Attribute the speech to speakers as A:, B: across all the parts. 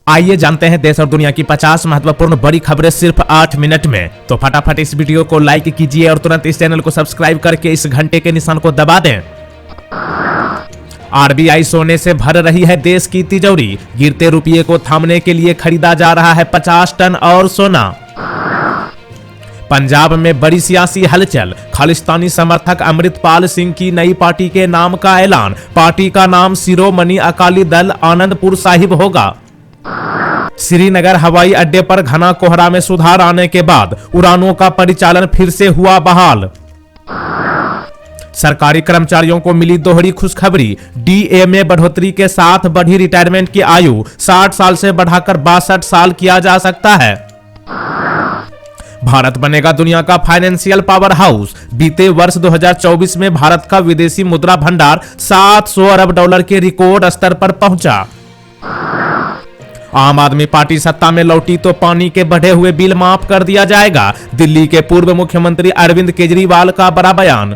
A: आइए जानते हैं देश और दुनिया की 50 महत्वपूर्ण बड़ी खबरें सिर्फ 8 मिनट में। तो फटाफट इस वीडियो को लाइक कीजिए और तुरंत इस चैनल को सब्सक्राइब करके इस घंटे के निशान को दबा दें। आरबीआई सोने से भर रही है देश की तिजोरी। गिरते रुपये को थामने के लिए खरीदा जा रहा है 50 टन और सोना। पंजाब में बड़ी सियासी हलचल। खालिस्तानी समर्थक अमृतपाल सिंह की नई पार्टी के नाम का ऐलान। पार्टी का नाम शिरोमणि अकाली दल आनंदपुर साहिब होगा। श्रीनगर हवाई अड्डे पर घना कोहरा में सुधार आने के बाद उड़ानों का परिचालन फिर से हुआ बहाल। सरकारी कर्मचारियों को मिली दोहरी खुशखबरी। डीए में बढ़ोतरी के साथ बढ़ी रिटायरमेंट की आयु 60 साल से बढ़ाकर 62 साल किया जा सकता है। भारत बनेगा दुनिया का फाइनेंशियल पावर हाउस। बीते वर्ष 2024 में भारत का विदेशी मुद्रा भंडार 700 अरब डॉलर के रिकॉर्ड स्तर पर पहुंचा। आम आदमी पार्टी सत्ता में लौटी तो पानी के बढ़े हुए बिल माफ कर दिया जाएगा। दिल्ली के पूर्व मुख्यमंत्री अरविंद केजरीवाल का बड़ा बयान।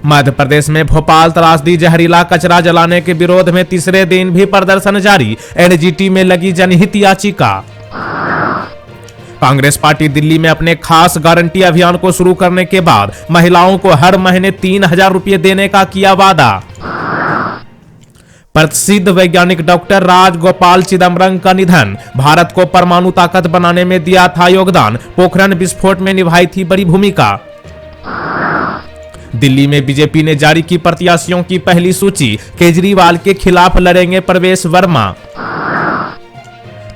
A: मध्य प्रदेश में भोपाल त्रासदी जहरीला कचरा जलाने के विरोध में तीसरे दिन भी प्रदर्शन जारी। एनजीटी में लगी जनहित याचिका। कांग्रेस पार्टी दिल्ली में अपने खास गारंटी अभियान को शुरू करने के बाद महिलाओं को हर महीने 3000 रुपये देने का किया वादा। प्रसिद्ध वैज्ञानिक डॉक्टर राजगोपाल चिदम्बरम का निधन। भारत को परमाणु ताकत बनाने में दिया था योगदान। पोखरण विस्फोट में निभाई थी बड़ी भूमिका। दिल्ली में बीजेपी ने जारी की प्रत्याशियों की पहली सूची। केजरीवाल के खिलाफ लड़ेंगे प्रवेश वर्मा।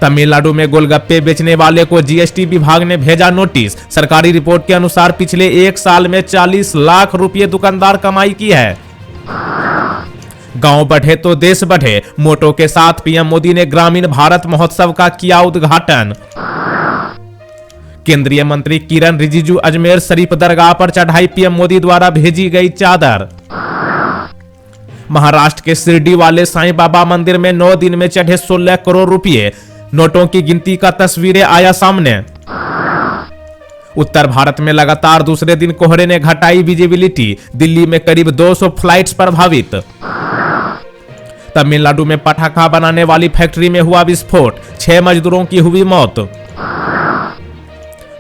A: तमिलनाडु में गोलगप्पे बेचने वाले को जीएसटी विभाग ने भेजा नोटिस। सरकारी रिपोर्ट के अनुसार पिछले 1 साल में 40 लाख रुपए दुकानदार कमाई की है। गांव बढ़े तो देश बढ़े। मोटो के साथ पीएम मोदी ने ग्रामीण भारत महोत्सव का किया उद्घाटन। केंद्रीय मंत्री किरण रिजिजू अजमेर शरीफ दरगाह पर चढ़ाई पीएम मोदी द्वारा भेजी गई चादर। महाराष्ट्र के शिरडी वाले साईं बाबा मंदिर में 9 दिन में चढ़े 16 करोड़ रुपए। नोटों की गिनती का तस्वीरें आया सामने। उत्तर भारत में लगातार दूसरे दिन कोहरे ने घटाई विजिबिलिटी। दिल्ली में करीब 200 फ्लाइट्स प्रभावित। तमिलनाडु में पटाखा बनाने वाली फैक्ट्री में हुआ विस्फोट। 6 मजदूरों की हुई मौत।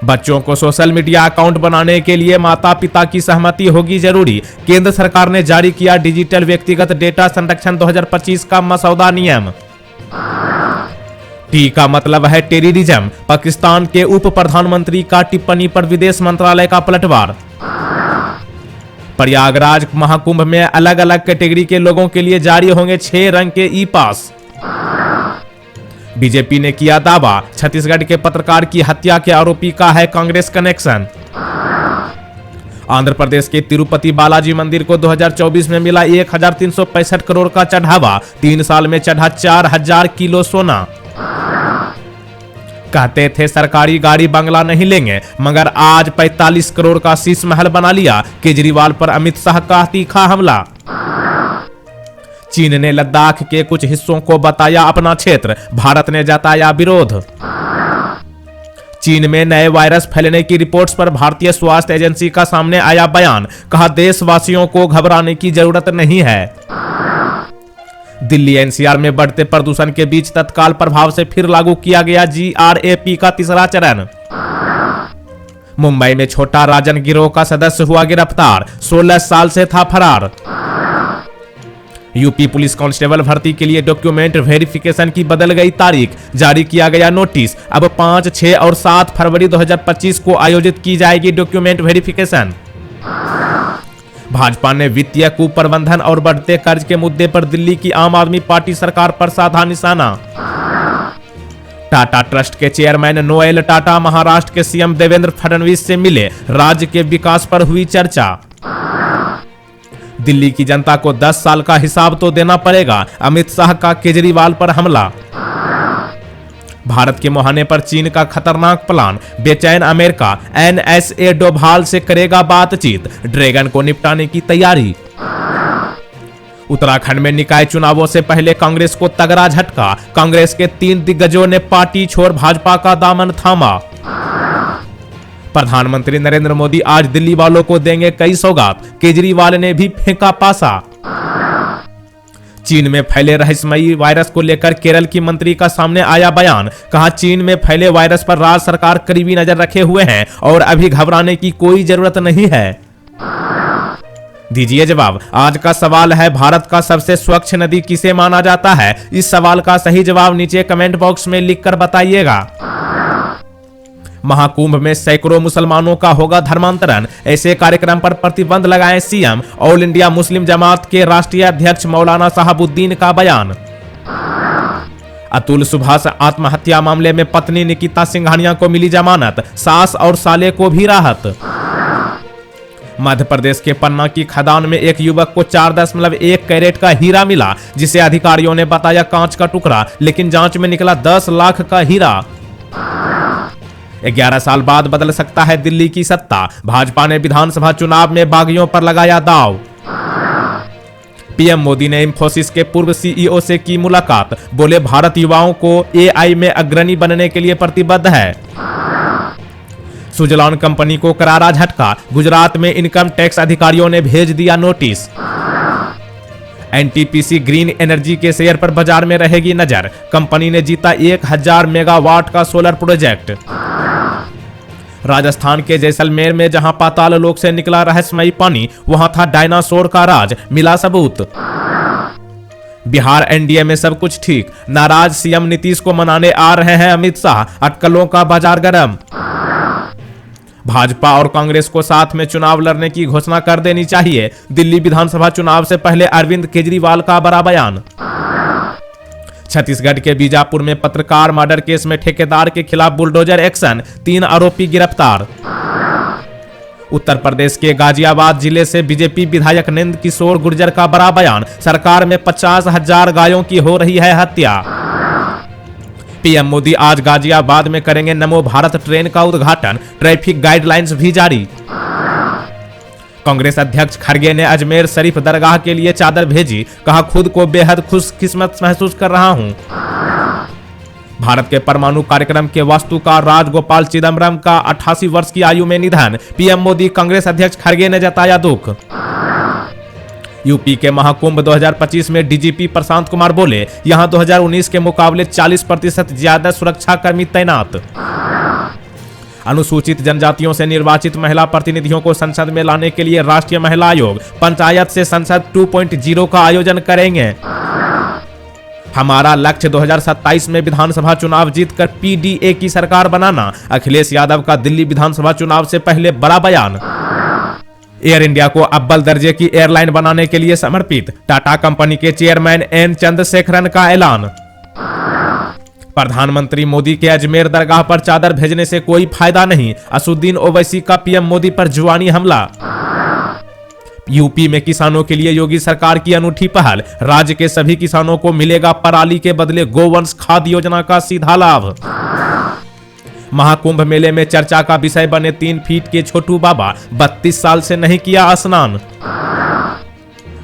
A: बच्चों को सोशल मीडिया अकाउंट बनाने के लिए माता पिता की सहमति होगी जरूरी। केंद्र सरकार ने जारी किया डिजिटल व्यक्तिगत डेटा संरक्षण 2025 का मसौदा नियम। टी का मतलब है टेररिज्म। पाकिस्तान के उप प्रधानमंत्री का टिप्पणी पर विदेश मंत्रालय का पलटवार। प्रयागराज महाकुंभ में अलग अलग कैटेगरी के लोगों के लिए जारी होंगे 6 रंग के ई पास। बीजेपी ने किया दावा। छत्तीसगढ़ के पत्रकार की हत्या के आरोपी का है कांग्रेस कनेक्शन। आंध्र प्रदेश के तिरुपति बालाजी मंदिर को 2024 में मिला 1365 करोड़ का चढ़ावा। 3 साल में चढ़ा 4000 किलो सोना। कहते थे सरकारी गाड़ी बंगला नहीं लेंगे, मगर आज 45 करोड़ का शीश महल बना लिया। केजरीवाल पर अमित शाह का तीखा हमला। चीन ने लद्दाख के कुछ हिस्सों को बताया अपना क्षेत्र। भारत ने जताया विरोध। चीन में नए वायरस फैलने की रिपोर्ट्स पर भारतीय स्वास्थ्य एजेंसी का सामने आया बयान। कहा देशवासियों को घबराने की जरूरत नहीं है। दिल्ली एनसीआर में बढ़ते प्रदूषण के बीच तत्काल प्रभाव से फिर लागू किया गया जीआरएपी का तीसरा चरण। मुंबई में छोटा राजन गिरोह का सदस्य हुआ गिरफ्तार। 16 साल से था फरार। यूपी पुलिस कांस्टेबल भर्ती के लिए डॉक्यूमेंट वेरिफिकेशन की बदल गई तारीख। जारी किया गया नोटिस। अब 5, 6 और 7 फरवरी 2025 को आयोजित की जाएगी डॉक्यूमेंट वेरिफिकेशन। भाजपा ने वित्तीय कुप्रबंधन और बढ़ते कर्ज के मुद्दे पर दिल्ली की आम आदमी पार्टी सरकार पर साधा निशाना। टाटा ट्रस्ट के चेयरमैन नोएल टाटा महाराष्ट्र के सीएम देवेंद्र फडणवीस से मिले। राज्य के विकास पर हुई चर्चा। दिल्ली की जनता को 10 साल का हिसाब तो देना पड़ेगा। अमित शाह का केजरीवाल पर हमला। भारत के मुहाने पर चीन का खतरनाक प्लान। बेचैन अमेरिका एनएसए डोभाल से करेगा बातचीत। ड्रैगन को निपटाने की तैयारी। उत्तराखंड में निकाय चुनावों से पहले कांग्रेस को तगड़ा झटका। कांग्रेस के 3 दिग्गजों ने पार्टी छोड़ भाजपा का दामन थामा। प्रधानमंत्री नरेंद्र मोदी आज दिल्ली वालों को देंगे कई सौगात। केजरीवाल ने भी फेंका पासा। चीन में फैले रहस्यमयी वायरस को लेकर केरल की मंत्री का सामने आया बयान। कहा, चीन में फैले वायरस पर राज्य सरकार करीबी नजर रखे हुए हैं और अभी घबराने की कोई जरूरत नहीं है। दीजिए जवाब। आज का सवाल है, भारत का सबसे स्वच्छ नदी किसे माना जाता है? इस सवाल का सही जवाब नीचे कमेंट बॉक्स में लिखकर बताइएगा। महाकुंभ में सैकड़ों मुसलमानों का होगा धर्मांतरण, ऐसे कार्यक्रम पर प्रतिबंध लगाए सीएम। ऑल इंडिया मुस्लिम जमात के राष्ट्रीय अध्यक्ष मौलाना शहाबुद्दीन का बयान। अतुल सुभाष आत्महत्या मामले में पत्नी निकिता सिंघानिया को मिली जमानत, सास और साले को भी राहत। मध्य प्रदेश के पन्ना की खदान में एक युवक को 4.1 कैरेट का हीरा मिला, जिसे अधिकारियों ने बताया कांच का टुकड़ा, लेकिन जांच में निकला 10 लाख का हीरा। 11 साल बाद बदल सकता है दिल्ली की सत्ता, भाजपा ने विधानसभा चुनाव में बागियों पर लगाया दांव। पीएम मोदी ने इंफोसिस के पूर्व सीईओ से की मुलाकात, बोले भारत युवाओं को एआई में अग्रणी बनने के लिए प्रतिबद्ध है। सुजलॉन कंपनी को करारा झटका, गुजरात में इनकम टैक्स अधिकारियों ने भेज दिया नोटिस। एनटीपीसी ग्रीन एनर्जी के शेयर पर बाजार में रहेगी नजर, कंपनी ने जीता 1000 मेगावाट का सोलर प्रोजेक्ट। राजस्थान के जैसलमेर में जहां पाताल लोक से निकला रहस्यमयी पानी, वहां था डायनासोर का राज, मिला सबूत। बिहार एनडीए में सब कुछ ठीक, नाराज सीएम नीतीश को मनाने आ रहे हैं अमित शाह, अटकलों का बाजार गर्म। भाजपा और कांग्रेस को साथ में चुनाव लड़ने की घोषणा कर देनी चाहिए, दिल्ली विधानसभा चुनाव से पहले अरविंद केजरीवाल का बड़ा बयान। छत्तीसगढ़ के बीजापुर में पत्रकार मर्डर केस में ठेकेदार के खिलाफ बुलडोजर एक्शन, 3 आरोपी गिरफ्तार। उत्तर प्रदेश के गाजियाबाद जिले से बीजेपी विधायक नंद किशोर गुर्जर का बड़ा बयान, सरकार में 50,000 गायों की हो रही है हत्या। पीएम मोदी आज गाजियाबाद में करेंगे नमो भारत ट्रेन का उद्घाटन, ट्रैफिक गाइडलाइंस भी जारी। कांग्रेस अध्यक्ष खड़गे ने अजमेर शरीफ दरगाह के लिए चादर भेजी, कहा खुद को बेहद खुशकिस्मत महसूस कर रहा हूं। भारत के परमाणु कार्यक्रम के वास्तुकार राजगोपाल चिदम्बरम का 88 वर्ष की आयु में निधन, पीएम मोदी कांग्रेस अध्यक्ष खड़गे ने जताया दुख। यूपी के महाकुंभ 2025 में डीजीपी प्रशांत कुमार बोले, यहां 2019 के मुकाबले 40% ज्यादा सुरक्षाकर्मी तैनात। अनुसूचित जनजातियों से निर्वाचित महिला प्रतिनिधियों को संसद में लाने के लिए राष्ट्रीय महिला आयोग पंचायत से संसद 2.0 का आयोजन करेंगे। हमारा लक्ष्य 2027 में विधानसभा चुनाव जीतकर पीडीए की सरकार बनाना, अखिलेश यादव का दिल्ली विधानसभा चुनाव से पहले बड़ा बयान। एयर इंडिया को अव्वल दर्जे की एयरलाइन बनाने के लिए समर्पित, टाटा कंपनी के चेयरमैन एन चंद्रशेखरन का ऐलान। प्रधानमंत्री मोदी के अजमेर दरगाह पर चादर भेजने से कोई फायदा नहीं, असुद्दीन ओवैसी का पीएम मोदी पर जुबानी हमला। यूपी में किसानों के लिए योगी सरकार की अनूठी पहल, राज्य के सभी किसानों को मिलेगा पराली के बदले गोवंश खाद योजना का सीधा लाभ। महाकुंभ मेले में चर्चा का विषय बने 3 फीट के छोटू बाबा, 32 साल से नहीं किया स्नान।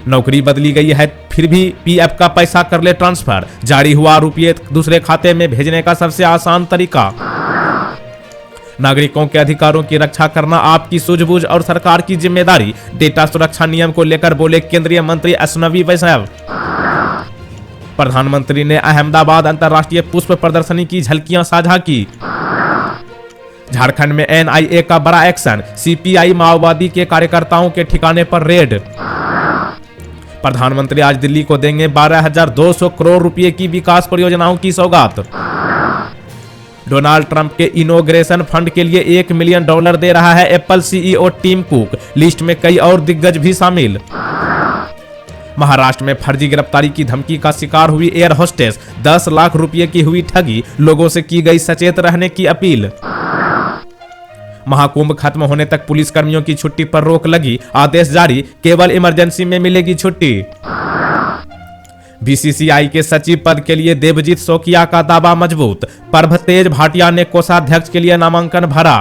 A: नौकरी बदली गई है फिर भी पीएफ का पैसा कर ले ट्रांसफर, जारी हुआ रुपये दूसरे खाते में भेजने का सबसे आसान तरीका। नागरिकों के अधिकारों की रक्षा करना आपकी सूझबूझ और सरकार की जिम्मेदारी, डेटा सुरक्षा नियम को लेकर बोले केंद्रीय मंत्री अश्विनी वैष्णव। प्रधानमंत्री ने अहमदाबाद अंतर्राष्ट्रीय पुष्प प्रदर्शनी की झलकियां साझा की। झारखंड में एनआईए का बड़ा एक्शन, सीपीआई माओवादी के कार्यकर्ताओं के ठिकाने पर रेड। प्रधानमंत्री आज दिल्ली को देंगे 12,200 करोड़ रुपए की विकास परियोजनाओं की सौगात। डोनाल्ड ट्रंप के इनॉग्रेशन फंड के लिए $1 मिलियन दे रहा है Apple CEO Tim Cook, list में कई और दिग्गज भी शामिल। महाराष्ट्र में फर्जी गिरफ्तारी की धमकी का शिकार हुई एयर होस्टेस, 10 लाख रुपए की हुई ठगी, लोगों से की गई सचेत रहने की अपील। महाकुंभ खत्म होने तक पुलिस कर्मियों की छुट्टी पर रोक लगी, आदेश जारी, केवल इमरजेंसी में मिलेगी छुट्टी। बीसीसीआई के सचिव पद के लिए देवजीत सोकिया का दावा मजबूत, प्रभतेज भाटिया ने कोषाध्यक्ष के लिए नामांकन भरा।